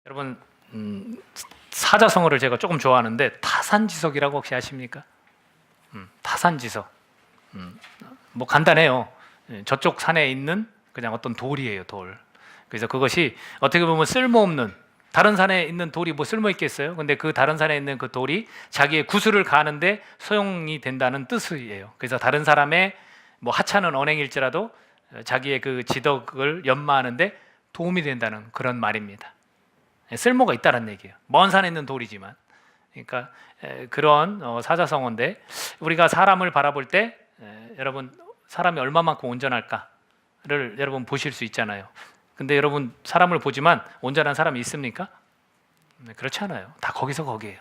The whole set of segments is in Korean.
여러분 사자성어를 제가 조금 좋아하는데 타산지석이라고 혹시 아십니까? 타산지석. 뭐 간단해요. 저쪽 산에 있는 그냥 어떤 돌이에요, 돌. 그래서 그것이 어떻게 보면 쓸모없는, 다른 산에 있는 돌이 뭐 쓸모 있겠어요? 근데 그 다른 산에 있는 그 돌이 자기의 구슬을 가는데 소용이 된다는 뜻이에요. 그래서 다른 사람의 뭐 하찮은 언행일지라도 자기의 그 지덕을 연마하는데 도움이 된다는 그런 말입니다. 쓸모가 있다는 얘기예요. 먼 산에 있는 돌이지만. 그러니까 그런 사자성어인데, 우리가 사람을 바라볼 때 여러분 사람이 얼마만큼 온전할까를 여러분 보실 수 있잖아요. 근데 여러분 사람을 보지만 온전한 사람이 있습니까? 그렇지 않아요. 다 거기서 거기예요.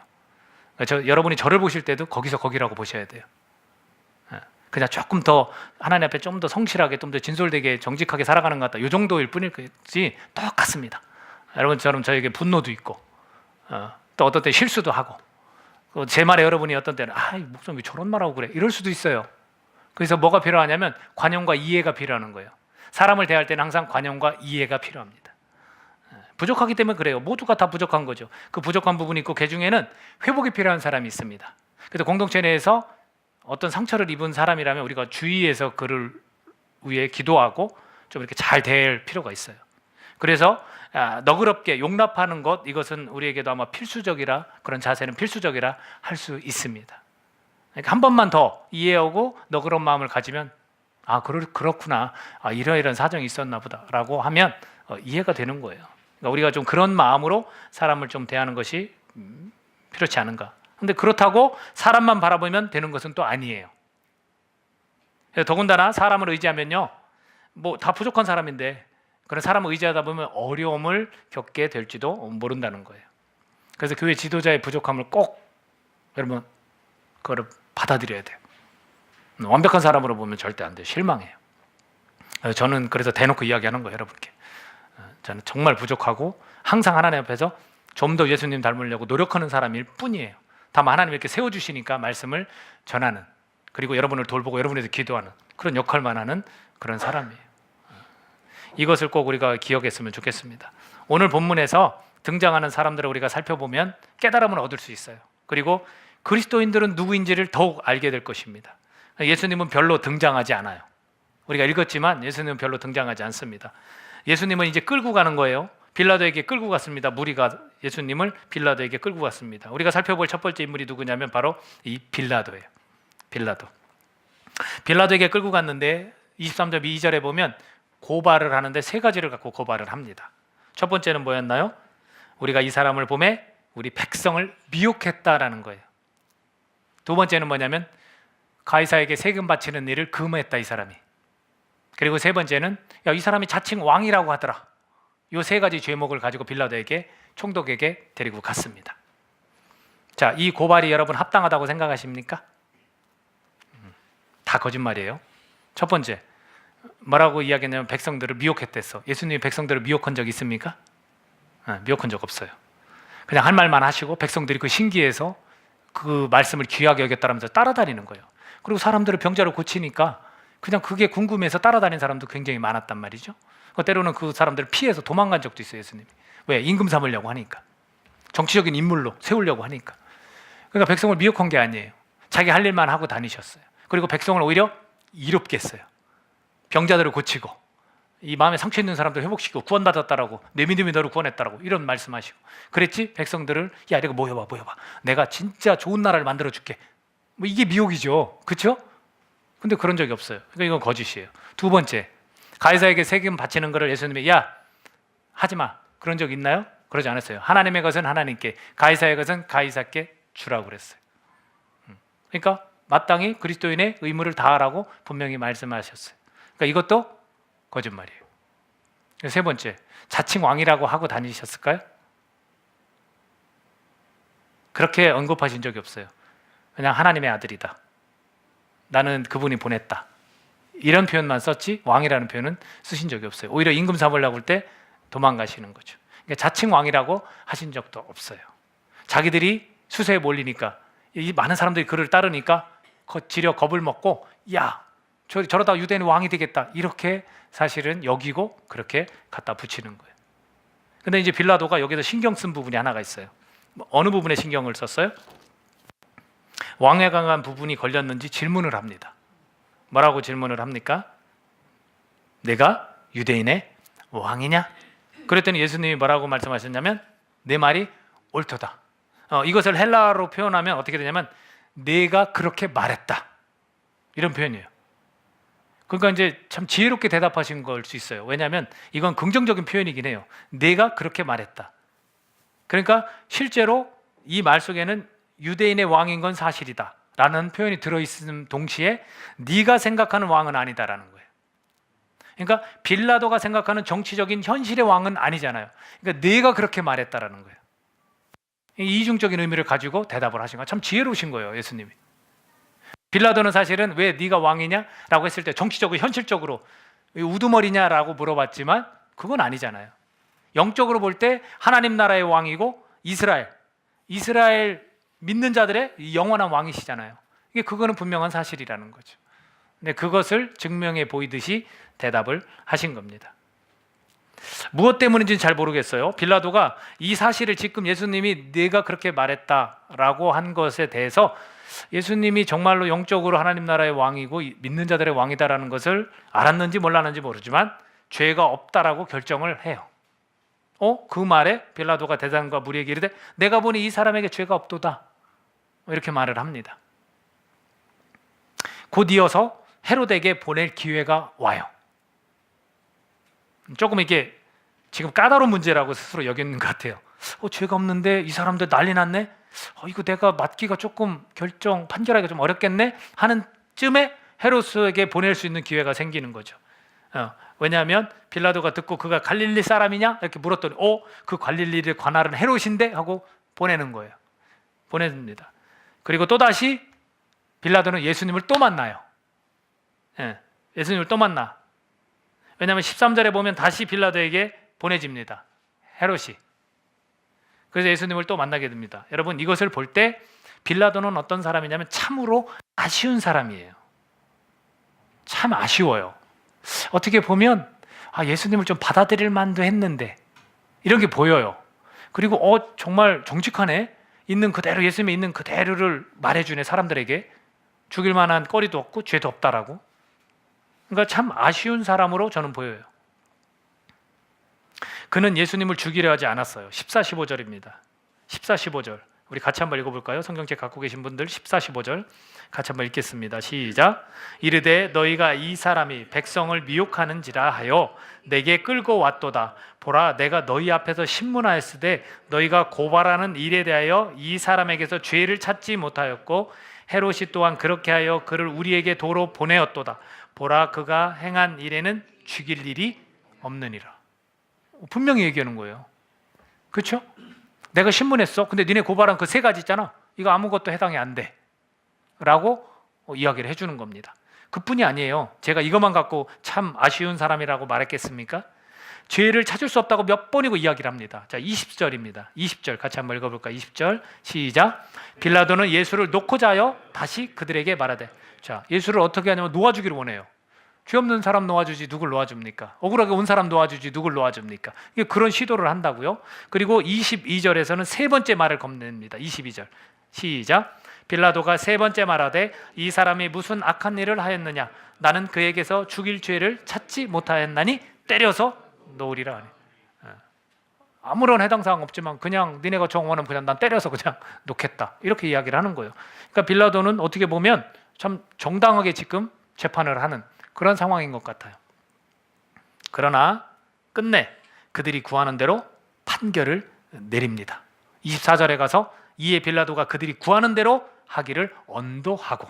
여러분이 저를 보실 때도 거기서 거기라고 보셔야 돼요. 그냥 조금 더 하나님 앞에 좀 더 성실하게, 좀 더 진솔되게 정직하게 살아가는 것 같다, 이 정도일 뿐이지 똑같습니다. 여러분처럼 저에게 분노도 있고 또 어떤 때 실수도 하고, 제 말에 여러분이 어떤 때는 목사님 왜 저런 말하고 그래, 이럴 수도 있어요. 그래서 뭐가 필요하냐면 관용과 이해가 필요한 거예요. 사람을 대할 때는 항상 관용과 이해가 필요합니다. 부족하기 때문에 그래요. 모두가 다 부족한 거죠. 그 부족한 부분이 있고, 그 중에는 회복이 필요한 사람이 있습니다. 그래서 공동체 내에서 어떤 상처를 입은 사람이라면 우리가 주의해서 그를 위해 기도하고 좀 이렇게 잘 대할 필요가 있어요. 그래서 너그럽게 용납하는 것, 이것은 우리에게도 아마 필수적이라, 그런 자세는 필수적이라 할 수 있습니다. 그러니까 한 번만 더 이해하고 너그러운 마음을 가지면 그렇구나, 이런 사정이 있었나 보다라고 하면 이해가 되는 거예요. 그러니까 우리가 좀 그런 마음으로 사람을 좀 대하는 것이 필요치 않은가. 근데 그렇다고 사람만 바라보면 되는 것은 또 아니에요. 더군다나 사람을 의지하면요, 뭐 다 부족한 사람인데 그런 사람을 의지하다 보면 어려움을 겪게 될지도 모른다는 거예요. 그래서 교회 지도자의 부족함을 꼭 여러분 그거를 받아들여야 돼요. 완벽한 사람으로 보면 절대 안 돼요. 실망해요. 저는 그래서 대놓고 이야기하는 거예요, 여러분께. 저는 정말 부족하고 항상 하나님 앞에서 좀 더 예수님 닮으려고 노력하는 사람일 뿐이에요. 다만 하나님 이렇게 세워주시니까 말씀을 전하는, 그리고 여러분을 돌보고 여러분에 대해서 기도하는 그런 역할만 하는 그런 사람이에요. 이것을 꼭 우리가 기억했으면 좋겠습니다. 오늘 본문에서 등장하는 사람들을 우리가 살펴보면 깨달음을 얻을 수 있어요. 그리고 그리스도인들은 누구인지를 더욱 알게 될 것입니다. 예수님은 별로 등장하지 않아요. 우리가 읽었지만 예수님은 별로 등장하지 않습니다. 예수님은 이제 끌고 가는 거예요. 빌라도에게 끌고 갔습니다. 무리가 예수님을 빌라도에게 끌고 갔습니다. 우리가 살펴볼 첫 번째 인물이 누구냐면 바로 이 빌라도예요. 빌라도에게 끌고 갔는데 23절 2절에 보면 고발을 하는데 세 가지를 갖고 고발을 합니다. 첫 번째는 뭐였나요? 우리가 이 사람을 보매 우리 백성을 미혹했다라는 거예요. 두 번째는 뭐냐면 가이사에게 세금 바치는 일을 금했다, 이 사람이. 그리고 세 번째는 이 사람이 자칭 왕이라고 하더라. 이 세 가지 죄목을 가지고 빌라도에게, 총독에게 데리고 갔습니다. 자, 이 고발이 여러분 합당하다고 생각하십니까? 다 거짓말이에요. 첫 번째, 뭐라고 이야기했냐면 백성들을 미혹했댔어. 예수님이 백성들을 미혹한 적 있습니까? 미혹한 적 없어요. 그냥 할 말만 하시고 백성들이 그 신기해서 그 말씀을 귀하게 여겼다면서 따라다니는 거예요. 그리고 사람들을 병자로 고치니까 그냥 그게 궁금해서 따라다니는 사람도 굉장히 많았단 말이죠. 때로는 그 사람들을 피해서 도망간 적도 있어요, 예수님이. 왜? 임금 삼으려고 하니까. 정치적인 인물로 세우려고 하니까. 그러니까 백성을 미혹한 게 아니에요. 자기 할 일만 하고 다니셨어요. 그리고 백성을 오히려 이롭게 했어요. 병자들을 고치고 이 마음에 상처 있는 사람들 회복시키고 구원받았다라고, 내 믿음이 너를 구원했다라고 이런 말씀하시고 그랬지. 백성들을 이거 모여봐, 내가 진짜 좋은 나라를 만들어줄게, 뭐 이게 미혹이죠, 그렇죠? 근데 그런 적이 없어요. 그러니까 이건 거짓이에요. 두 번째, 가이사에게 세금 바치는 것을 예수님이 하지마, 그런 적 있나요? 그러지 않았어요. 하나님의 것은 하나님께, 가이사의 것은 가이사께 주라고 그랬어요. 그러니까 마땅히 그리스도인의 의무를 다하라고 분명히 말씀하셨어요. 그러니까 이것도 거짓말이에요. 세 번째, 자칭 왕이라고 하고 다니셨을까요? 그렇게 언급하신 적이 없어요. 그냥 하나님의 아들이다, 나는 그분이 보냈다, 이런 표현만 썼지 왕이라는 표현은 쓰신 적이 없어요. 오히려 임금 삼으려고 할 때 도망가시는 거죠. 그러니까 자칭 왕이라고 하신 적도 없어요. 자기들이 수세에 몰리니까, 이 많은 사람들이 그를 따르니까 지려 겁을 먹고 저러다 유대인의 왕이 되겠다, 이렇게 사실은 여기고 그렇게 갖다 붙이는 거예요. 근데 이제 빌라도가 여기서 신경 쓴 부분이 하나가 있어요. 어느 부분에 신경을 썼어요? 왕에 관한 부분이 걸렸는지 질문을 합니다. 뭐라고 질문을 합니까? 내가 유대인의 왕이냐? 그랬더니 예수님이 뭐라고 말씀하셨냐면 내 말이 옳도다. 이것을 헬라어로 표현하면 어떻게 되냐면 내가 그렇게 말했다, 이런 표현이에요. 그러니까 이제 참 지혜롭게 대답하신 걸 수 있어요. 왜냐하면 이건 긍정적인 표현이긴 해요. 내가 그렇게 말했다. 그러니까 실제로 이 말 속에는 유대인의 왕인 건 사실이다 라는 표현이 들어있음 동시에 네가 생각하는 왕은 아니다라는 거예요. 그러니까 빌라도가 생각하는 정치적인 현실의 왕은 아니잖아요. 그러니까 네가 그렇게 말했다라는 거예요. 이중적인 의미를 가지고 대답을 하신 거예요. 참 지혜로우신 거예요, 예수님이. 빌라도는 사실은 왜 네가 왕이냐라고 했을 때 정치적으로 현실적으로 우두머리냐라고 물어봤지만 그건 아니잖아요. 영적으로 볼 때 하나님 나라의 왕이고 이스라엘 믿는 자들의 영원한 왕이시잖아요. 이게 그거는 분명한 사실이라는 거죠. 근데 그것을 증명해 보이듯이 대답을 하신 겁니다. 무엇 때문인지는 잘 모르겠어요. 빌라도가 이 사실을 지금 예수님이 네가 그렇게 말했다라고 한 것에 대해서 예수님이 정말로 영적으로 하나님 나라의 왕이고 믿는 자들의 왕이다라는 것을 알았는지 몰랐는지 모르지만 죄가 없다라고 결정을 해요. 그 말에 빌라도가 대장과 무리에게 이르되 내가 보니 이 사람에게 죄가 없도다, 이렇게 말을 합니다. 곧 이어서 헤롯에게 보낼 기회가 와요. 조금 이게 지금 까다로운 문제라고 스스로 여기는 것 같아요. 죄가 없는데 이 사람들 난리 났네. 이거 내가 맡기가 조금 판결하기가 좀 어렵겠네 하는 쯤에 헤롯에게 보낼 수 있는 기회가 생기는 거죠. 왜냐하면 빌라도가 듣고 그가 갈릴리 사람이냐 이렇게 물었더니 그 갈릴리를 관할은 헤롯인데 하고 보내는 거예요. 보냅니다. 그리고 또다시 빌라도는 예수님을 또 만나요. 예수님을 또 만나. 왜냐하면 13절에 보면 다시 빌라도에게 보내집니다. 헤롯이. 그래서 예수님을 또 만나게 됩니다. 여러분, 이것을 볼 때 빌라도는 어떤 사람이냐면 참으로 아쉬운 사람이에요. 참 아쉬워요. 어떻게 보면 예수님을 좀 받아들일 만도 했는데 이런 게 보여요. 그리고 정말 정직하네, 있는 그대로 예수님이 있는 그대로를 말해주네, 사람들에게. 죽일 만한 거리도 없고 죄도 없다라고. 그러니까 참 아쉬운 사람으로 저는 보여요. 그는 예수님을 죽이려 하지 않았어요. 14, 15절입니다. 14, 15절 우리 같이 한번 읽어볼까요? 성경책 갖고 계신 분들 14, 15절 같이 한번 읽겠습니다. 시작. 이르되 너희가 이 사람이 백성을 미혹하는지라 하여 내게 끌고 왔도다. 보라, 내가 너희 앞에서 신문하였으되 너희가 고발하는 일에 대하여 이 사람에게서 죄를 찾지 못하였고 헤롯이 또한 그렇게 하여 그를 우리에게 도로 보내었도다. 보라, 그가 행한 일에는 죽일 일이 없느니라. 분명히 얘기하는 거예요. 그렇죠? 내가 신문했어. 근데 니네 고발한 그 세 가지 있잖아. 이거 아무것도 해당이 안 돼 라고 이야기를 해주는 겁니다. 그뿐이 아니에요. 제가 이것만 갖고 참 아쉬운 사람이라고 말했겠습니까? 죄를 찾을 수 없다고 몇 번이고 이야기를 합니다. 자, 20절입니다. 20절 같이 한번 읽어볼까요? 20절 시작. 빌라도는 예수를 놓고자 하여 다시 그들에게 말하되. 자, 예수를 어떻게 하냐면 놓아주기를 원해요. 죄 없는 사람 놓아주지 누굴 놓아줍니까? 억울하게 온 사람 놓아주지 누굴 놓아줍니까? 그런 시도를 한다고요. 그리고 22절에서는 세 번째 말을 건넵니다. 22절 시작. 빌라도가 세 번째 말하되 이 사람이 무슨 악한 일을 하였느냐? 나는 그에게서 죽일 죄를 찾지 못하였나니 때려서 놓으리라 하니. 아무런 해당 사항 없지만 그냥 니네가 정원하면 그냥 난 때려서 그냥 놓겠다, 이렇게 이야기를 하는 거예요. 그러니까 빌라도는 어떻게 보면 참 정당하게 지금 재판을 하는 그런 상황인 것 같아요. 그러나 끝내 그들이 구하는 대로 판결을 내립니다. 24절에 가서 이에 빌라도가 그들이 구하는 대로 하기를 언도하고,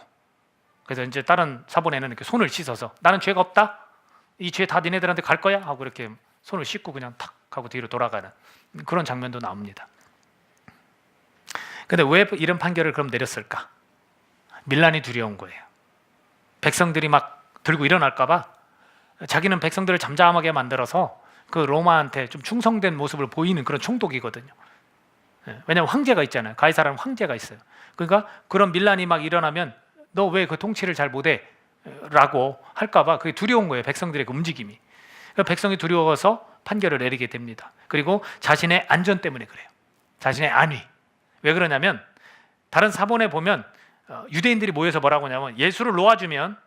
그래서 이제 다른 사본에는 이렇게 손을 씻어서 나는 죄가 없다, 이 죄 다 니네들한테 갈 거야 하고 이렇게 손을 씻고 그냥 탁 하고 뒤로 돌아가는 그런 장면도 나옵니다. 근데 왜 이런 판결을 그럼 내렸을까? 밀란이 두려운 거예요. 백성들이 막 들고 일어날까봐. 자기는 백성들을 잠잠하게 만들어서 그 로마한테 좀 충성된 모습을 보이는 그런 총독이거든요. 왜냐하면 황제가 있잖아요. 가이사라는 황제가 있어요. 그러니까 그런 밀란이 막 일어나면 너 왜 그 통치를 잘 못해? 라고 할까봐 그게 두려운 거예요. 백성들의 그 움직임이. 그러니까 백성이 두려워서 판결을 내리게 됩니다. 그리고 자신의 안전 때문에 그래요. 자신의 안위. 왜 그러냐면 다른 사본에 보면 유대인들이 모여서 뭐라고 하냐면 예수를 놓아주면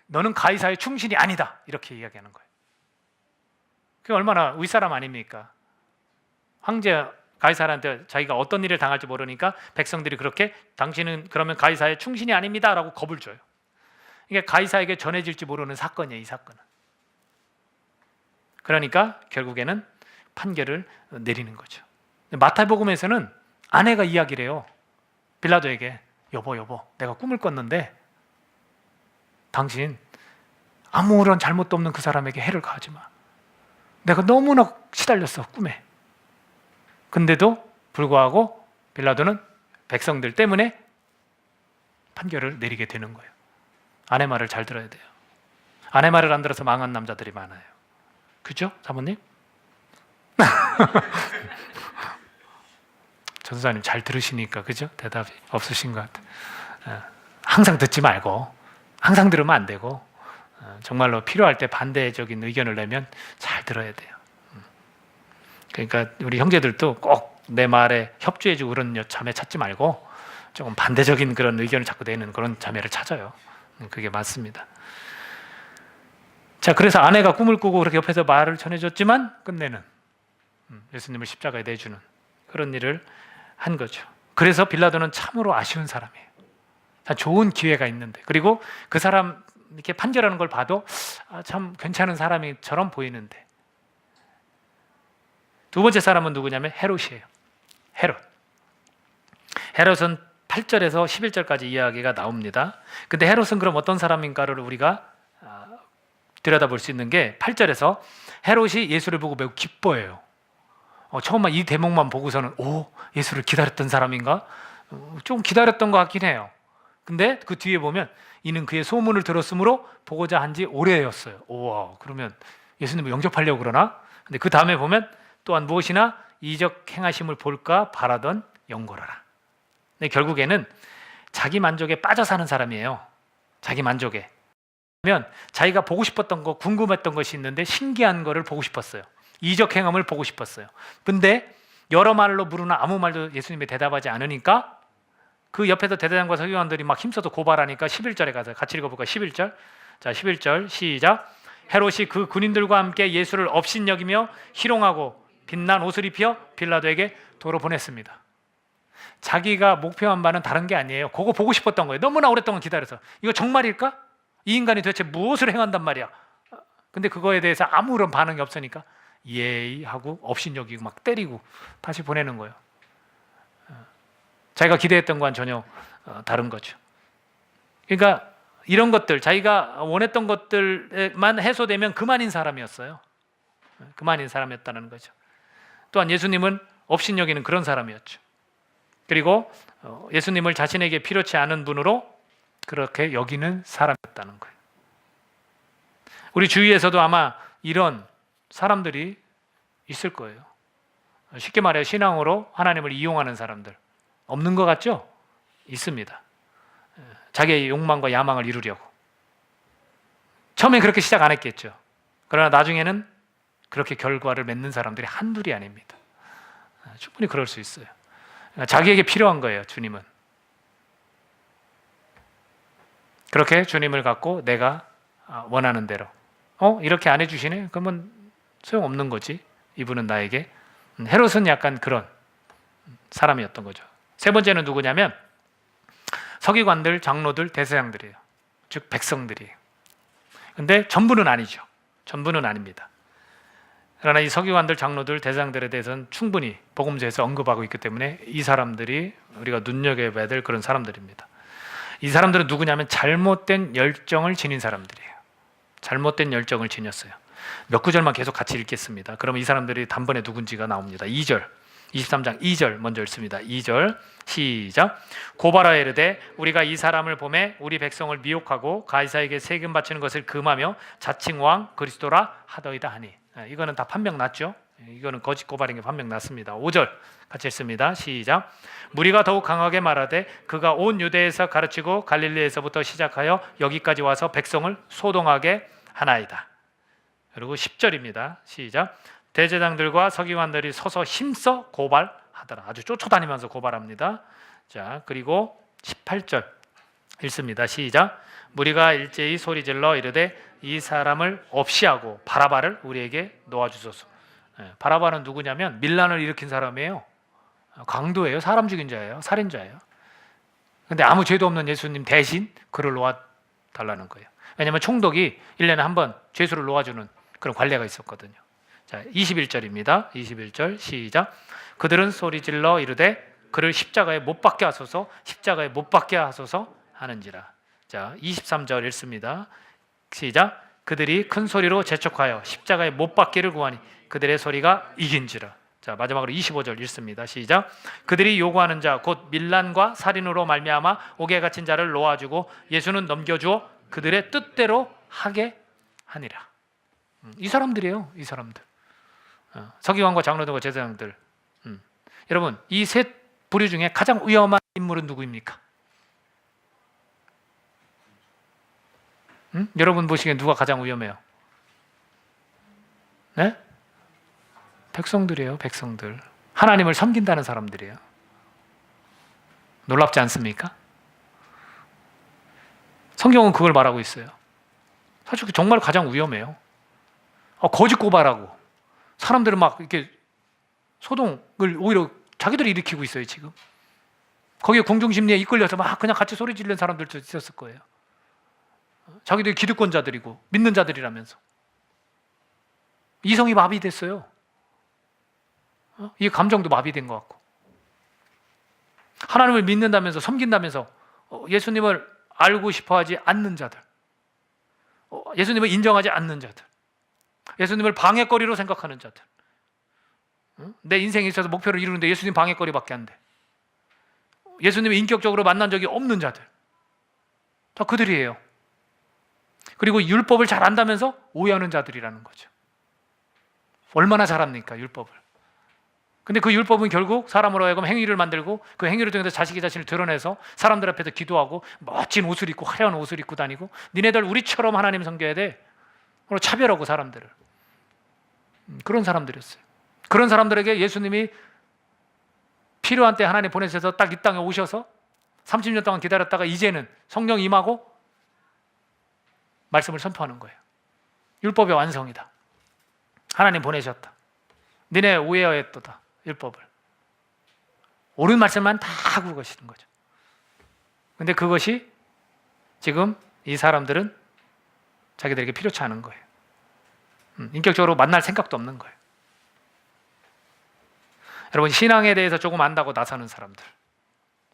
너는 가이사의 충신이 아니다 이렇게 이야기하는 거예요. 그게 얼마나 윗사람 아닙니까? 황제 가이사한테 자기가 어떤 일을 당할지 모르니까 백성들이 그렇게 당신은 그러면 가이사의 충신이 아닙니다 라고 겁을 줘요. 이게 가이사에게 전해질지 모르는 사건이에요. 이 사건은. 그러니까 결국에는 판결을 내리는 거죠. 마태복음에서는 아내가 이야기를 해요. 빌라도에게 여보 내가 꿈을 꿨는데 당신 아무런 잘못도 없는 그 사람에게 해를 가하지 마. 내가 너무나 시달렸어 꿈에. 근데도 불구하고 빌라도는 백성들 때문에 판결을 내리게 되는 거예요. 아내 말을 잘 들어야 돼요. 아내 말을 안 들어서 망한 남자들이 많아요. 그죠? 사모님? 전도사님 잘 들으시니까 그죠? 대답이 없으신 것 같아요. 항상 듣지 말고 항상 들으면 안 되고 정말로 필요할 때 반대적인 의견을 내면 잘 들어야 돼요. 그러니까 우리 형제들도 꼭 내 말에 협조해주고 그런 자매 찾지 말고 조금 반대적인 그런 의견을 자꾸 내는 그런 자매를 찾아요. 그게 맞습니다. 자, 그래서 아내가 꿈을 꾸고 그렇게 옆에서 말을 전해줬지만 끝내는 예수님을 십자가에 내주는 그런 일을 한 거죠. 그래서 빌라도는 참으로 아쉬운 사람이에요. 좋은 기회가 있는데, 그리고 그 사람 이렇게 판결하는 걸 봐도 참 괜찮은 사람처럼 보이는데, 두 번째 사람은 누구냐면 헤롯이에요. 헤롯은 8절에서 11절까지 이야기가 나옵니다. 근데 헤롯은 그럼 어떤 사람인가를 우리가 들여다볼 수 있는 게 8절에서 헤롯이 예수를 보고 매우 기뻐해요. 처음만 이 대목만 보고서는 예수를 기다렸던 사람인가? 좀 기다렸던 것 같긴 해요. 근데 그 뒤에 보면 이는 그의 소문을 들었으므로 보고자 한 지 오래였어요. 우와, 그러면 예수님을 영접하려고 그러나? 근데 그 다음에 보면 또한 무엇이나 이적 행하심을 볼까 바라던 영고라라. 근데 결국에는 자기 만족에 빠져 사는 사람이에요. 자기 만족에. 그러면 자기가 보고 싶었던 거, 궁금했던 것이 있는데 신기한 거를 보고 싶었어요. 이적 행함을 보고 싶었어요. 근데 여러 말로 물으나 아무 말도 예수님이 대답하지 않으니까 그 옆에서 대제사장과 서기관들이 막 힘써서 고발하니까 11절에 가서 같이 읽어볼까요? 11절. 자, 11절 시작. 헤롯이 그 군인들과 함께 예수를 업신여기며 희롱하고 빛난 옷을 입혀 빌라도에게 도로 보냈습니다. 자기가 목표한 바는 다른 게 아니에요. 그거 보고 싶었던 거예요. 너무나 오랫동안 기다려서. 이거 정말일까? 이 인간이 도대체 무엇을 행한단 말이야. 근데 그거에 대해서 아무런 반응이 없으니까 예의 하고 업신여기고 막 때리고 다시 보내는 거예요. 자기가 기대했던 것과는 전혀 다른 거죠. 그러니까 이런 것들, 자기가 원했던 것들만 해소되면 그만인 사람이었어요. 그만인 사람이었다는 거죠. 또한 예수님은 업신여기는 그런 사람이었죠. 그리고 예수님을 자신에게 필요치 않은 분으로 그렇게 여기는 사람이었다는 거예요. 우리 주위에서도 아마 이런 사람들이 있을 거예요. 쉽게 말해 신앙으로 하나님을 이용하는 사람들. 없는 것 같죠? 있습니다. 자기의 욕망과 야망을 이루려고. 처음엔 그렇게 시작 안 했겠죠. 그러나 나중에는 그렇게 결과를 맺는 사람들이 한둘이 아닙니다. 충분히 그럴 수 있어요. 자기에게 필요한 거예요, 주님은. 그렇게 주님을 갖고 내가 원하는 대로 이렇게 안 해주시네? 그러면 소용없는 거지. 이분은 나에게. 헤롯은 약간 그런 사람이었던 거죠. 세 번째는 누구냐면 서기관들, 장로들, 대제사장들이에요. 즉 백성들이에요. 근데 전부는 아니죠. 전부는 아닙니다. 그러나 이 서기관들, 장로들, 대제사장들에 대해서는 충분히 복음서에서 언급하고 있기 때문에 이 사람들이 우리가 눈여겨봐야 될 그런 사람들입니다. 이 사람들은 누구냐면 잘못된 열정을 지닌 사람들이에요. 잘못된 열정을 지녔어요. 몇 구절만 계속 같이 읽겠습니다. 그러면 이 사람들이 단번에 누군지가 나옵니다. 2절, 23장 2절 먼저 읽습니다. 2절 시작. 고발하여 이르되 우리가 이 사람을 보매 우리 백성을 미혹하고 가이사에게 세금 바치는 것을 금하며 자칭 왕 그리스도라 하더이다 하니. 이거는 다 판명 났죠. 이거는 거짓 고발인 게 판명 났습니다. 5절 같이 읽습니다. 시작. 무리가 더욱 강하게 말하되 그가 온 유대에서 가르치고 갈릴리에서부터 시작하여 여기까지 와서 백성을 소동하게 하나이다. 그리고 10절입니다. 시작. 대제사장들과 서기관들이 서서 힘써 고발하더라. 아주 쫓아다니면서 고발합니다. 자, 그리고 18절 읽습니다. 시작. 무리가 일제히 소리질러 이르되 이 사람을 없이 하고 바라바를 우리에게 놓아주소서. 바라바는 누구냐면 밀란을 일으킨 사람이에요. 강도예요. 사람 죽인 자예요. 살인자예요. 근데 아무 죄도 없는 예수님 대신 그를 놓아달라는 거예요. 왜냐하면 총독이 1년에 한 번 죄수를 놓아주는 그런 관례가 있었거든요. 자, 21절입니다. 21절 시작. 그들은 소리질러 이르되 그를 십자가에 못 박게 하소서, 십자가에 못 박게 하소서 하는지라. 자, 23절 읽습니다. 시작. 그들이 큰 소리로 재촉하여 십자가에 못 박기를 구하니 그들의 소리가 이긴지라. 자, 마지막으로 25절 읽습니다. 시작. 그들이 요구하는 자 곧 밀란과 살인으로 말미암아 옥에 갇힌 자를 놓아주고 예수는 넘겨주어 그들의 뜻대로 하게 하니라. 이 사람들이에요. 이 사람들. 서기관과 장로들과 제사장들. 여러분, 이 셋 부류 중에 가장 위험한 인물은 누구입니까? 여러분 보시기엔 누가 가장 위험해요? 네? 백성들이에요. 백성들. 하나님을 섬긴다는 사람들이에요. 놀랍지 않습니까? 성경은 그걸 말하고 있어요. 사실 정말 가장 위험해요. 거짓 고발하고 사람들은 막 이렇게 소동을 오히려 자기들이 일으키고 있어요. 지금 거기에 공중심리에 이끌려서 막 그냥 같이 소리 지르는 사람들도 있었을 거예요. 자기들이 기득권자들이고 믿는 자들이라면서 이성이 마비됐어요. 이 감정도 마비된 것 같고 하나님을 믿는다면서 섬긴다면서 예수님을 알고 싶어하지 않는 자들, 예수님을 인정하지 않는 자들, 예수님을 방해거리로 생각하는 자들, 내 인생에 있어서 목표를 이루는데 예수님 방해거리밖에 안 돼. 예수님을 인격적으로 만난 적이 없는 자들, 다 그들이에요. 그리고 율법을 잘 안다면서 오해하는 자들이라는 거죠. 얼마나 잘합니까, 율법을. 근데 그 율법은 결국 사람으로 하여금 행위를 만들고 그 행위를 통해서 자식이 자신을 드러내서 사람들 앞에서 기도하고 멋진 옷을 입고 화려한 옷을 입고 다니고 니네들 우리처럼 하나님 섬겨야 돼. 차별하고 사람들을. 그런 사람들이었어요. 그런 사람들에게 예수님이 필요한 때 하나님 보내셔서 딱 이 땅에 오셔서 30년 동안 기다렸다가 이제는 성령 임하고 말씀을 선포하는 거예요. 율법의 완성이다. 하나님 보내셨다. 너네 오해하였도다. 율법을. 옳은 말씀만 다 하고 가시는 거죠. 근데 그것이 지금 이 사람들은 자기들에게 필요치 않은 거예요. 인격적으로 만날 생각도 없는 거예요. 여러분, 신앙에 대해서 조금 안다고 나서는 사람들,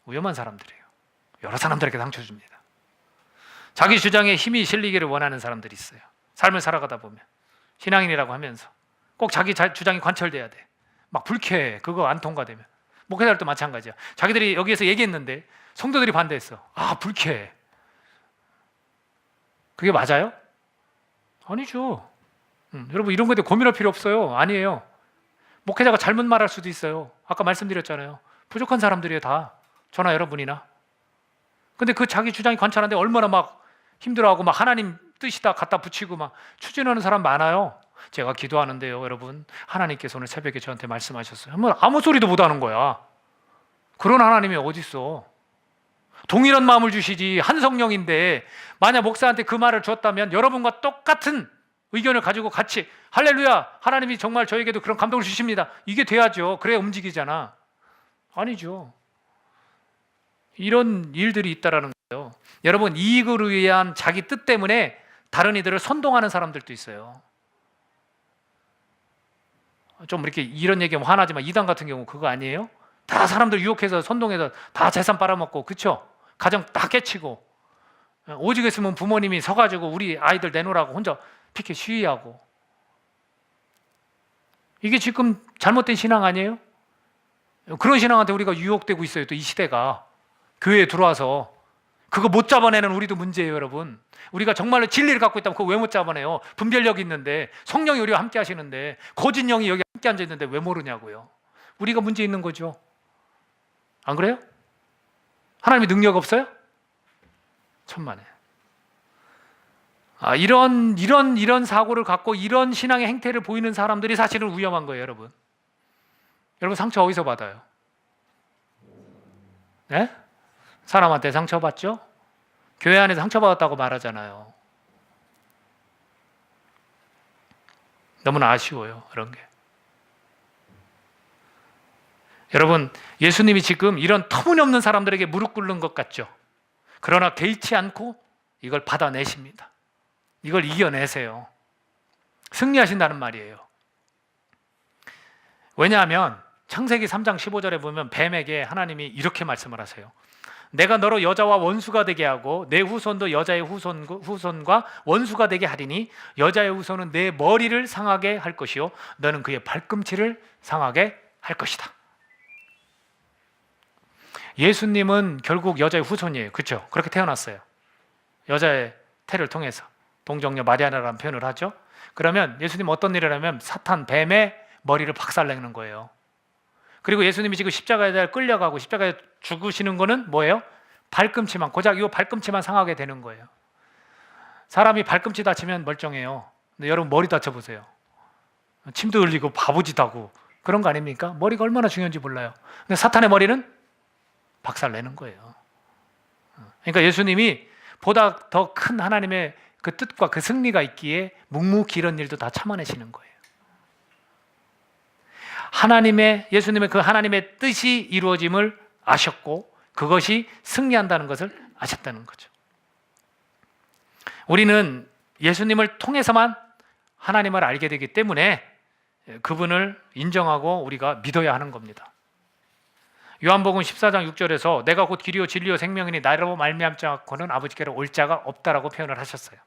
위험한 사람들이에요. 여러 사람들에게 상처 줍니다. 자기 주장에 힘이 실리기를 원하는 사람들이 있어요. 삶을 살아가다 보면 신앙인이라고 하면서 꼭 자기 주장이 관철돼야 돼. 막 불쾌해. 그거 안 통과되면. 목회자들도 마찬가지야. 자기들이 여기에서 얘기했는데 성도들이 반대했어. 불쾌해. 그게 맞아요? 아니죠. 여러분, 이런 것에 고민할 필요 없어요. 아니에요. 목회자가 잘못 말할 수도 있어요. 아까 말씀드렸잖아요. 부족한 사람들이에요, 다. 저나 여러분이나. 근데 그 자기 주장이 관철하는데 얼마나 막 힘들어하고 막 하나님 뜻이다 갖다 붙이고 막 추진하는 사람 많아요. 제가 기도하는데요, 여러분, 하나님께서 오늘 새벽에 저한테 말씀하셨어요. 아무 소리도 못 하는 거야. 그런 하나님이 어디 있어? 동일한 마음을 주시지. 한 성령인데 만약 목사한테 그 말을 줬다면 여러분과 똑같은 의견을 가지고 같이 할렐루야, 하나님이 정말 저에게도 그런 감동을 주십니다. 이게 돼야죠. 그래야 움직이잖아. 아니죠. 이런 일들이 있다라는 거예요. 여러분, 이익을 위한 자기 뜻 때문에 다른 이들을 선동하는 사람들도 있어요. 좀 이렇게 이런 얘기하면 화나지만 이단 같은 경우 그거 아니에요? 다 사람들 유혹해서 선동해서 다 재산 빨아먹고, 그렇죠? 가정 다 깨치고, 오직 있으면 부모님이 서가지고 우리 아이들 내놓으라고 혼자 피켓 시위하고. 이게 지금 잘못된 신앙 아니에요? 그런 신앙한테 우리가 유혹되고 있어요. 또 이 시대가 교회에 들어와서 그거 못 잡아내는 우리도 문제예요, 여러분. 우리가 정말로 진리를 갖고 있다면 그거 왜 못 잡아내요? 분별력이 있는데, 성령이 우리와 함께 하시는데, 거짓 영이 여기 함께 앉아 있는데 왜 모르냐고요. 우리가 문제 있는 거죠. 안 그래요? 하나님이 능력 없어요? 천만에. 이런 사고를 갖고 이런 신앙의 행태를 보이는 사람들이 사실은 위험한 거예요, 여러분. 여러분 상처 어디서 받아요? 네? 사람한테 상처받죠? 교회 안에서 상처받았다고 말하잖아요. 너무나 아쉬워요, 그런 게. 여러분, 예수님이 지금 이런 터무니없는 사람들에게 무릎 꿇는 것 같죠? 그러나 개의치 않고 이걸 받아내십니다. 이걸 이겨내세요. 승리하신다는 말이에요. 왜냐하면 창세기 3장 15절에 보면 뱀에게 하나님이 이렇게 말씀을 하세요. 내가 너로 여자와 원수가 되게 하고 내 후손도 여자의 후손과 원수가 되게 하리니 여자의 후손은 내 머리를 상하게 할 것이요 너는 그의 발꿈치를 상하게 할 것이다. 예수님은 결국 여자의 후손이에요. 그렇죠? 그렇게 태어났어요. 여자의 태를 통해서 동정녀 마리아라는 표현을 하죠. 그러면 예수님 어떤 일을 하면 사탄 뱀의 머리를 박살내는 거예요. 그리고 예수님이 지금 십자가에 끌려가고 십자가에 죽으시는 거는 뭐예요? 발꿈치만, 고작 이 발꿈치만 상하게 되는 거예요. 사람이 발꿈치 다치면 멀쩡해요. 근데 여러분 머리 다쳐보세요. 침도 흘리고 바보짓 하고 그런 거 아닙니까? 머리가 얼마나 중요한지 몰라요. 근데 사탄의 머리는 박살내는 거예요. 그러니까 예수님이 보다 더 큰 하나님의 그 뜻과 그 승리가 있기에 묵묵히 이런 일도 다 참아내시는 거예요. 예수님의 그 하나님의 뜻이 이루어짐을 아셨고 그것이 승리한다는 것을 아셨다는 거죠. 우리는 예수님을 통해서만 하나님을 알게 되기 때문에 그분을 인정하고 우리가 믿어야 하는 겁니다. 요한복음 14장 6절에서 내가 곧 길이요 진리요 생명이니 나로 말미암지 않고는 아버지께로 올 자가 없다라고 표현을 하셨어요.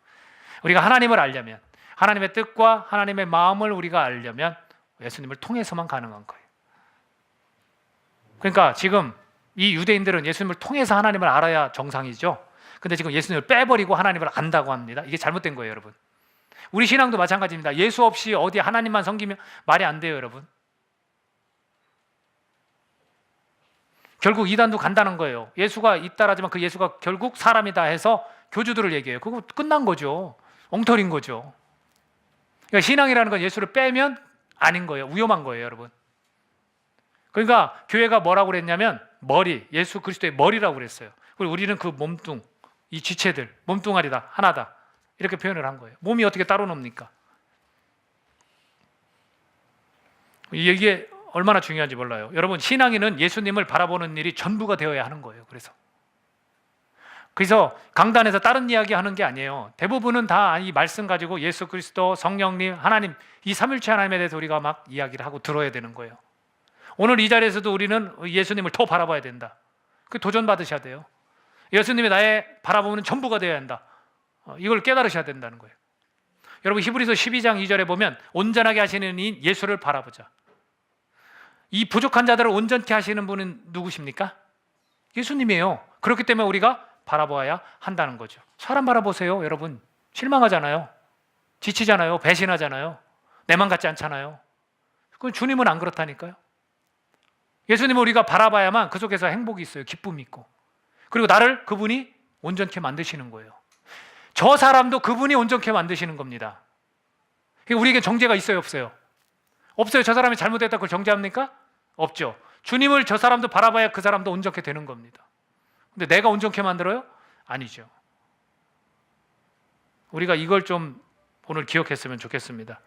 우리가 하나님을 알려면, 하나님의 뜻과 하나님의 마음을 우리가 알려면 예수님을 통해서만 가능한 거예요. 그러니까 지금 이 유대인들은 예수님을 통해서 하나님을 알아야 정상이죠. 근데 지금 예수님을 빼버리고 하나님을 안다고 합니다. 이게 잘못된 거예요, 여러분. 우리 신앙도 마찬가지입니다. 예수 없이 어디 하나님만 섬기면 말이 안 돼요, 여러분. 결국 이단도 간다는 거예요. 예수가 있다라지만 그 예수가 결국 사람이다 해서 교주들을 얘기해요. 그거 끝난 거죠. 엉터리인 거죠. 그러니까 신앙이라는 건 예수를 빼면 아닌 거예요. 위험한 거예요, 여러분. 그러니까 교회가 뭐라고 그랬냐면 머리, 예수 그리스도의 머리라고 그랬어요. 그리고 우리는 그 몸뚱, 이 지체들, 몸뚱아리다, 하나다 이렇게 표현을 한 거예요. 몸이 어떻게 따로 놉니까? 이게 얼마나 중요한지 몰라요. 여러분, 신앙인은 예수님을 바라보는 일이 전부가 되어야 하는 거예요. 그래서 강단에서 다른 이야기 하는 게 아니에요. 대부분은 다 이 말씀 가지고 예수 그리스도, 성령님, 하나님 이 삼일체 하나님에 대해서 우리가 막 이야기를 하고 들어야 되는 거예요. 오늘 이 자리에서도 우리는 예수님을 더 바라봐야 된다. 그 도전 받으셔야 돼요. 예수님이 나의 바라보는 전부가 되어야 한다. 이걸 깨달으셔야 된다는 거예요. 여러분 히브리서 12장 2절에 보면 온전하게 하시는 이 예수를 바라보자. 이 부족한 자들을 온전케 하시는 분은 누구십니까? 예수님이에요. 그렇기 때문에 우리가 바라보아야 한다는 거죠. 사람 바라보세요, 여러분. 실망하잖아요. 지치잖아요. 배신하잖아요. 내만 같지 않잖아요. 그건 주님은 안 그렇다니까요. 예수님은 우리가 바라봐야만 그 속에서 행복이 있어요. 기쁨이 있고. 그리고 나를 그분이 온전케 만드시는 거예요. 저 사람도 그분이 온전케 만드시는 겁니다. 우리에게 정죄가 있어요, 없어요? 없어요. 저 사람이 잘못했다 그걸 정죄합니까? 없죠. 주님을 저 사람도 바라봐야 그 사람도 온전케 되는 겁니다. 근데 내가 온전케 만들어요? 아니죠. 우리가 이걸 좀 오늘 기억했으면 좋겠습니다.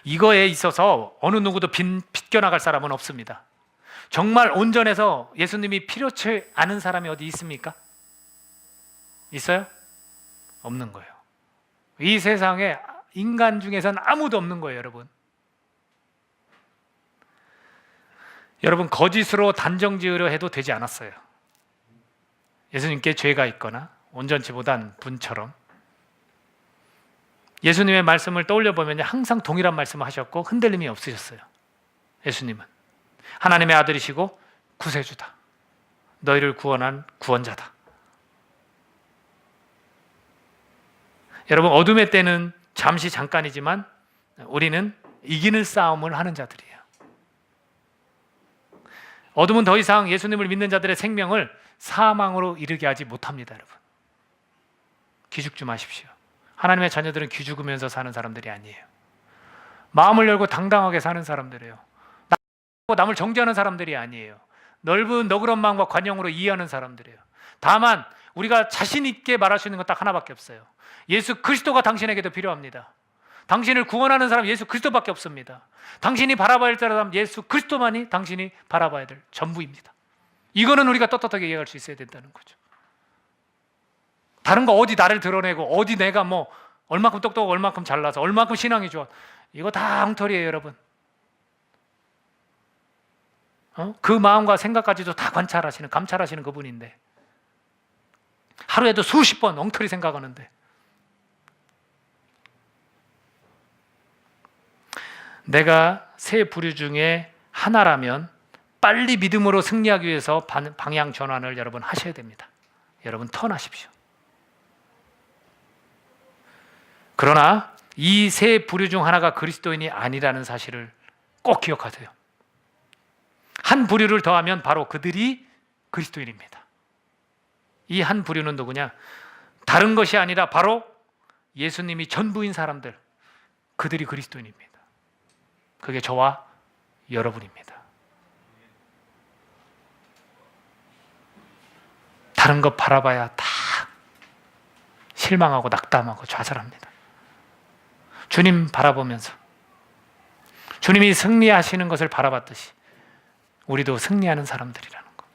이거에 있어서 어느 누구도 빗겨나갈 사람은 없습니다. 정말 온전해서 예수님이 필요치 않은 사람이 어디 있습니까? 있어요? 없는 거예요. 이 세상에 인간 중에서는 아무도 없는 거예요, 여러분. 여러분, 거짓으로 단정 지으려 해도 되지 않았어요. 예수님께 죄가 있거나 온전치 못한 분처럼 예수님의 말씀을 떠올려 보면 항상 동일한 말씀을 하셨고 흔들림이 없으셨어요. 예수님은 하나님의 아들이시고 구세주다. 너희를 구원한 구원자다. 여러분, 어둠의 때는 잠시 잠깐이지만 우리는 이기는 싸움을 하는 자들이에요. 어둠은 더 이상 예수님을 믿는 자들의 생명을 사망으로 이르게 하지 못합니다, 여러분. 기죽지 마십시오. 하나님의 자녀들은 기죽으면서 사는 사람들이 아니에요. 마음을 열고 당당하게 사는 사람들이에요. 남을 정죄하는 사람들이 아니에요. 넓은 너그러운 마음과 관용으로 이해하는 사람들이에요. 다만 우리가 자신 있게 말할 수 있는 건 딱 하나밖에 없어요. 예수 그리스도가 당신에게도 필요합니다. 당신을 구원하는 사람 예수 그리스도밖에 없습니다. 당신이 바라봐야 할 사람 예수 그리스도만이 당신이 바라봐야 될 전부입니다. 이거는 우리가 떳떳하게 이해할 수 있어야 된다는 거죠. 다른 거 어디 나를 드러내고 어디 내가 뭐 얼마큼 똑똑하고 얼마큼 잘나서 얼마큼 신앙이 좋아, 이거 다 엉터리예요, 여러분. 그 마음과 생각까지도 다 감찰하시는 그분인데 하루에도 수십 번 엉터리 생각하는데, 내가 세 부류 중에 하나라면 빨리 믿음으로 승리하기 위해서 방향 전환을 여러분 하셔야 됩니다. 여러분 턴하십시오. 그러나 이 세 부류 중 하나가 그리스도인이 아니라는 사실을 꼭 기억하세요. 한 부류를 더하면 바로 그들이 그리스도인입니다. 이 한 부류는 누구냐? 다른 것이 아니라 바로 예수님이 전부인 사람들, 그들이 그리스도인입니다. 그게 저와 여러분입니다. 다른 것 바라봐야 다 실망하고 낙담하고 좌절합니다. 주님 바라보면서 주님이 승리하시는 것을 바라봤듯이 우리도 승리하는 사람들이라는 것.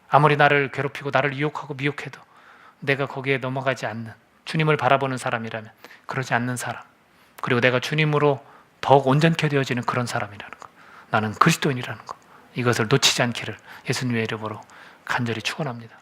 아무리 나를 괴롭히고 나를 유혹하고 미혹해도 내가 거기에 넘어가지 않는, 주님을 바라보는 사람이라면 그러지 않는 사람, 그리고 내가 주님으로 더욱 온전케 되어지는 그런 사람이라는 것, 나는 그리스도인이라는 것, 이것을 놓치지 않기를 예수님의 이름으로 간절히 축원합니다.